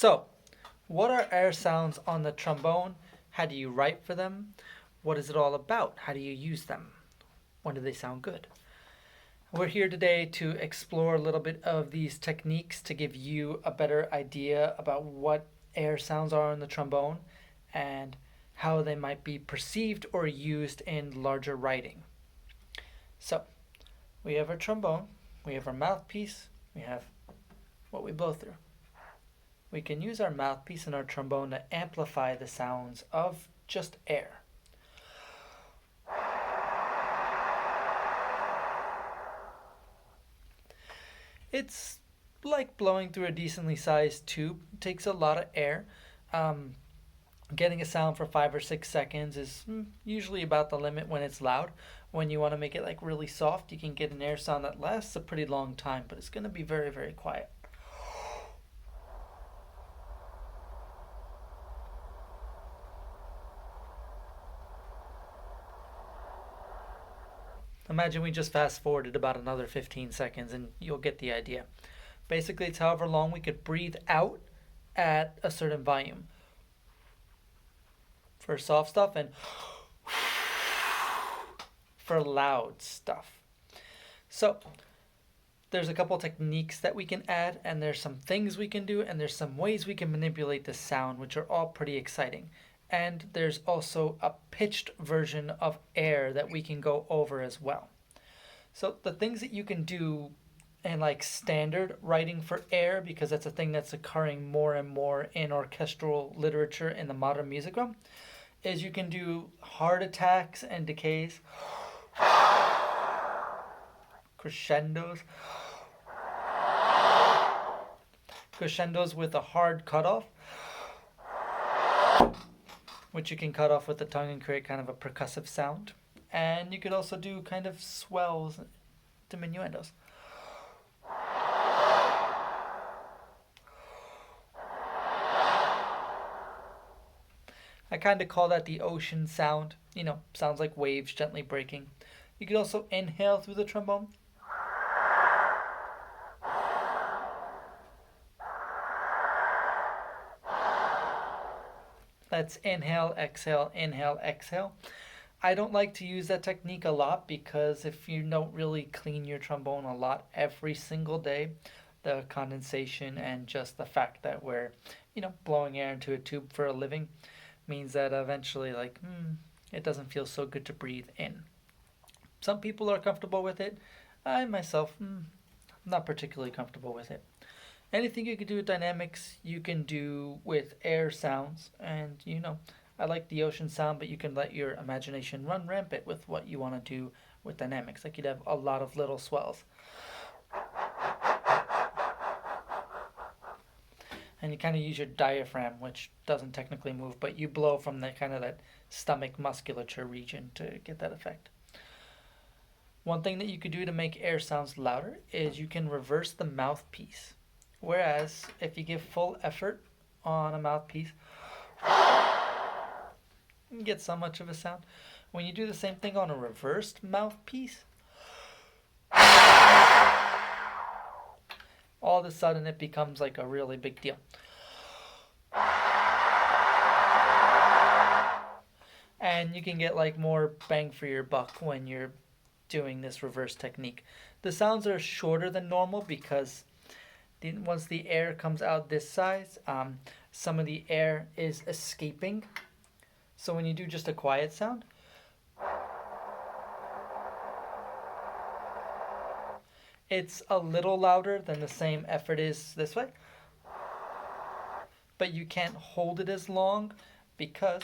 So, what are air sounds on the trombone? How do you write for them? What is it all about? How do you use them? When do they sound good? We're here today to explore a little bit of these techniques to give you a better idea about what air sounds are on the trombone and how they might be perceived or used in larger writing. So, we have our trombone, we have our mouthpiece, we have what we blow through. We can use our mouthpiece and our trombone to amplify the sounds of just air. It's like blowing through a decently sized tube. It takes a lot of air. Um, Getting a sound for 5 or 6 seconds is usually about the limit when it's loud. When you want to make it like really soft, you can get an air sound that lasts a pretty long time, but it's going to be very, very quiet. Imagine we just fast forwarded about another 15 seconds and you'll get the idea. Basically, it's however long we could breathe out at a certain volume for soft stuff and for loud stuff. So, there's a couple techniques that we can add, and there's some things we can do, and there's some ways we can manipulate the sound, which are all pretty exciting. And there's also a pitched version of air that we can go over as well. So the things that you can do in like standard writing for air, because that's a thing that's occurring more and more in orchestral literature in the modern music realm, is you can do hard attacks and decays, crescendos, crescendos with a hard cutoff, which you can cut off with the tongue and create kind of a percussive sound. And you could also do kind of swells, diminuendos. I kind of call that the ocean sound. Sounds like waves gently breaking. You could also inhale through the trombone. Let's inhale, exhale, inhale, exhale. I don't like to use that technique a lot because if you don't really clean your trombone a lot every single day, the condensation and just the fact that we're, blowing air into a tube for a living means that eventually, it doesn't feel so good to breathe in. Some people are comfortable with it. I myself, not particularly comfortable with it. Anything you can do with dynamics, you can do with air sounds. And, I like the ocean sound, but you can let your imagination run rampant with what you want to do with dynamics. Like you'd have a lot of little swells. And you kind of use your diaphragm, which doesn't technically move, but you blow from the kind of that stomach musculature region to get that effect. One thing that you could do to make air sounds louder is you can reverse the mouthpiece. Whereas if you give full effort on a mouthpiece, you can get so much of a sound. When you do the same thing on a reversed mouthpiece, all of a sudden it becomes like a really big deal. And you can get like more bang for your buck when you're doing this reverse technique. The sounds are shorter than normal because once the air comes out this size, some of the air is escaping. So when you do just a quiet sound, it's a little louder than the same effort is this way. But you can't hold it as long because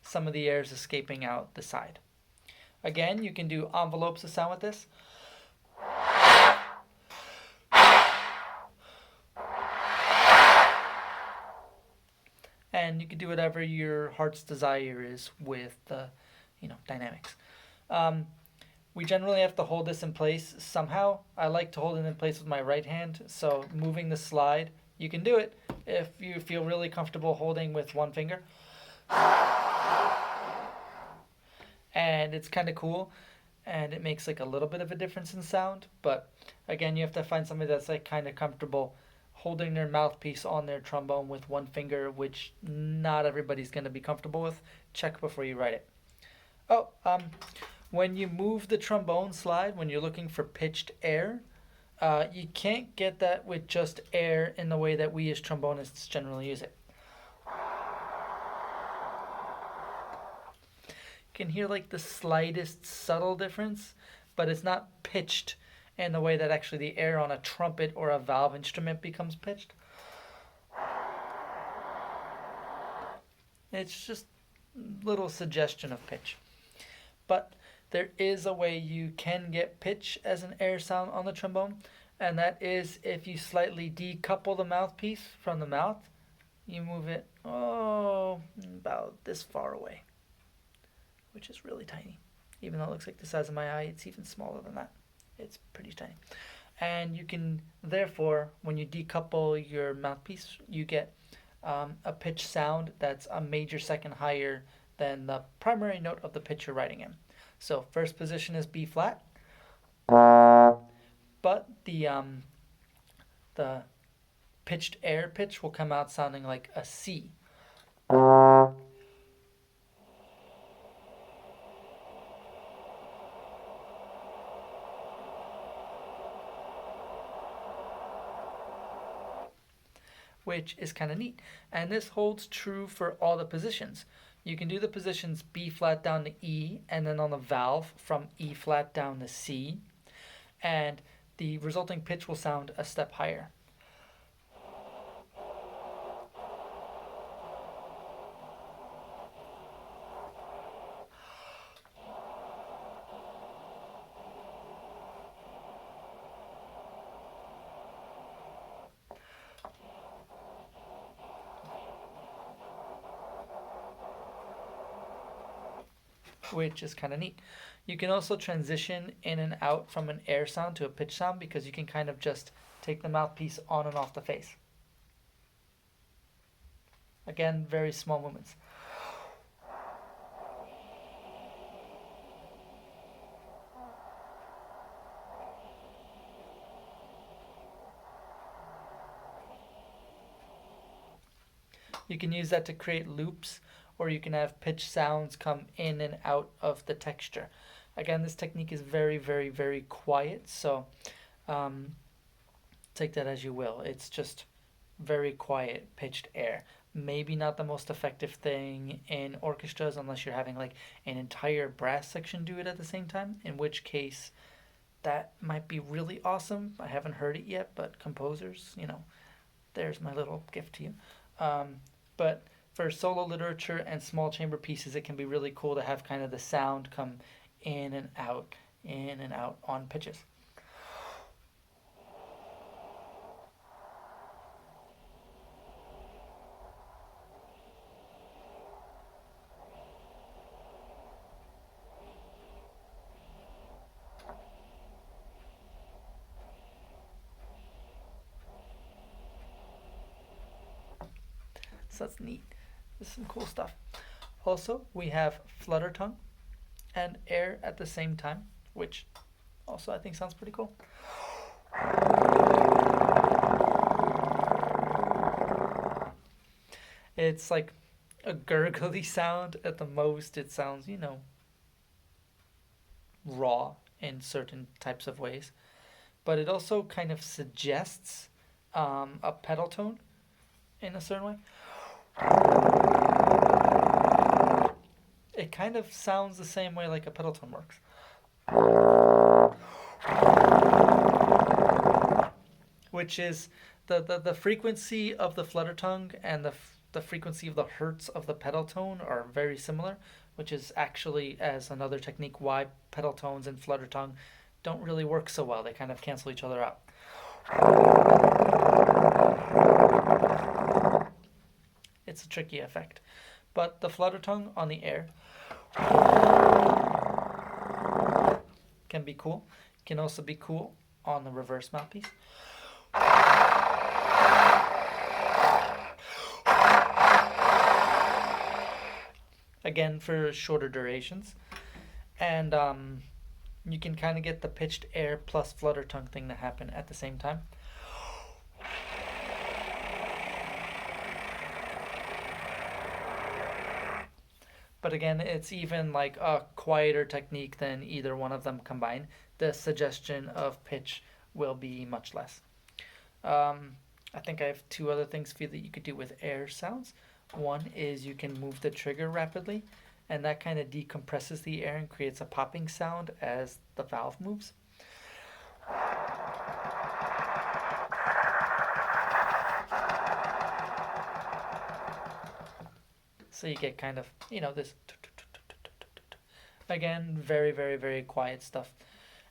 some of the air is escaping out the side. Again, you can do envelopes of sound with this. And you can do whatever your heart's desire is with the, dynamics. We generally have to hold this in place somehow. I like to hold it in place with my right hand, so moving the slide, you can do it if you feel really comfortable holding with one finger. And it's kind of cool, and it makes like a little bit of a difference in sound, but again, you have to find somebody that's like kind of comfortable holding their mouthpiece on their trombone with one finger, which not everybody's going to be comfortable with. Check before you write it. Oh, when you move the trombone slide, when you're looking for pitched air, you can't get that with just air in the way that we as trombonists generally use it. You can hear like the slightest subtle difference, but it's not pitched in the way that actually the air on a trumpet or a valve instrument becomes pitched. It's just a little suggestion of pitch. But there is a way you can get pitch as an air sound on the trombone, and that is if you slightly decouple the mouthpiece from the mouth. You move it about this far away, which is really tiny. Even though it looks like the size of my eye, it's even smaller than that. It's pretty tiny. And you can, therefore, when you decouple your mouthpiece, you get a pitch sound that's a major second higher than the primary note of the pitch you're writing in. So first position is B flat, but the pitched air pitch will come out sounding like a C. Which is kind of neat. And this holds true for all the positions. You can do the positions B flat down to E, and then on the valve from E flat down to C, and the resulting pitch will sound a step higher. Which is kind of neat. You can also transition in and out from an air sound to a pitch sound because you can kind of just take the mouthpiece on and off the face. Again, very small movements. You can use that to create loops, or you can have pitch sounds come in and out of the texture. Again, this technique is very, very, very quiet, so take that as you will. It's just very quiet pitched air. Maybe not the most effective thing in orchestras unless you're having like an entire brass section do it at the same time, in which case that might be really awesome. I haven't heard it yet, but composers, there's my little gift to you. But for solo literature and small chamber pieces, it can be really cool to have kind of the sound come in and out on pitches. So that's neat. This is some cool stuff. Also, we have Flutter Tongue and air at the same time, which also I think sounds pretty cool. It's like a gurgly sound at the most. It sounds, raw in certain types of ways. But it also kind of suggests a pedal tone in a certain way. It kind of sounds the same way like a pedal tone works. Which is the frequency of the flutter tongue and the frequency of the hertz of the pedal tone are very similar, which is actually, as another technique, why pedal tones and flutter tongue don't really work so well. They kind of cancel each other out. It's a tricky effect. But the flutter tongue on the air can be cool. Can also be cool on the reverse mouthpiece. Again, for shorter durations. And you can kind of get the pitched air plus flutter tongue thing to happen at the same time. But again, it's even like a quieter technique than either one of them combined. The suggestion of pitch will be much less. I think I have two other things for you that you could do with air sounds. One is you can move the trigger rapidly, and that kind of decompresses the air and creates a popping sound as the valve moves. So you get kind of, this. Again, very, very, very quiet stuff.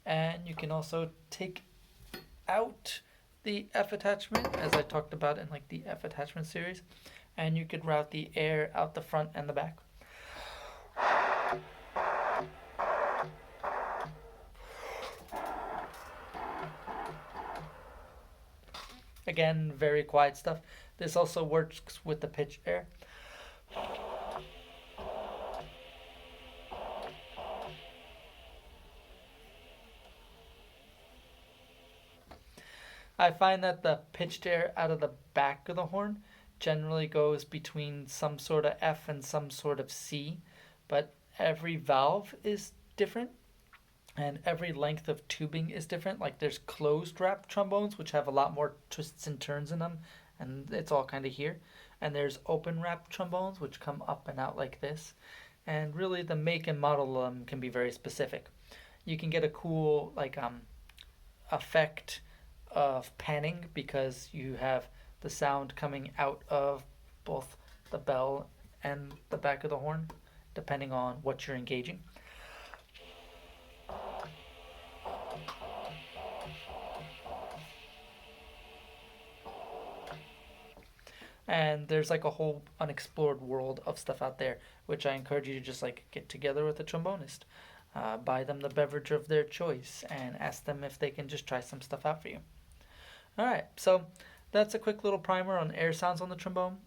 And you can also take out the F attachment, as I talked about in like the F attachment series, and you could route the air out the front and the back. Again, very quiet stuff. This also works with the pitch air. I find that the pitched air out of the back of the horn generally goes between some sort of F and some sort of C, but every valve is different and every length of tubing is different. Like there's closed wrap trombones, which have a lot more twists and turns in them, and it's all kind of here. And there's open wrap trombones, which come up and out like this. And really, the make and model of them can be very specific. You can get a cool effect of panning because you have the sound coming out of both the bell and the back of the horn, depending on what you're engaging. And there's like a whole unexplored world of stuff out there, which I encourage you to just like get together with a trombonist, buy them the beverage of their choice, and ask them if they can just try some stuff out for you. All right, so that's a quick little primer on air sounds on the trombone.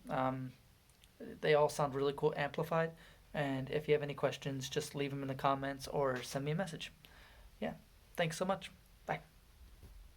They all sound really cool amplified, and if you have any questions, just leave them in the comments or send me a message. Yeah, thanks so much.